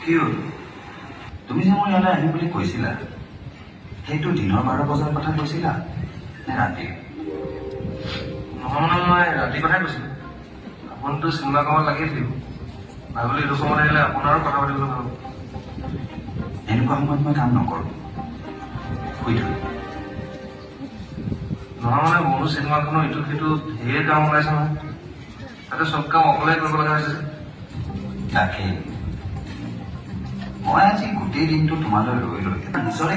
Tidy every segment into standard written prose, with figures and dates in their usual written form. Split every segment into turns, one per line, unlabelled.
কি হ'ল তুমি যে মই ইয়ালৈ আহিম বুলি কৈছিলা সেইটো দিনৰ 12 বজাৰ কথা কৈছিলা নে ৰাতি নহয় মই ৰাতি কথাই কৈছিলো আপুনিতো চিনেমা কামত লাগি থাকিব ভাবিলো এইটো সময়ত আহিলে আপোনাৰো কথা পাতিবলৈ ভাবো এনেকুৱা সময়ত মই কাম নকৰোঁ শুই থাকোঁ নহয় মানে মোৰো চিনেমাখনৰ ইটো সিটো ঢেৰ কাম ওলাইছে নহয় তাতে চব কাম অকলে কৰিব লগা হৈছে তাকেই মই আজি গোটেই দিনটো তোমালৈ ৰৈ ৰৈ নিজৰে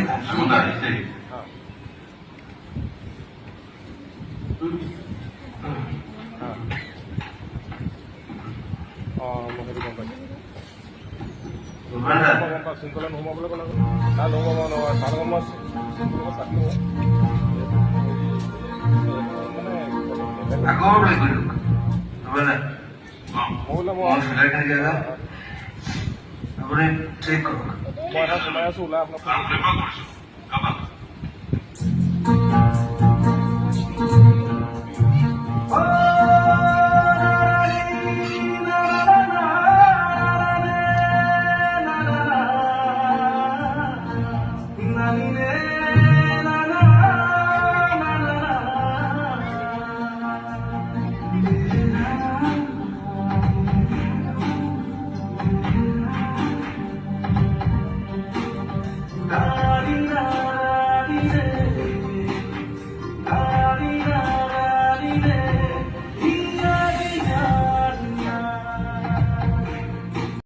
আগৰ বুলি কৈ দিয়ক আপুনি ঠিক কৰক
মই এটা সোমাই আছো ওলাই আপোনাক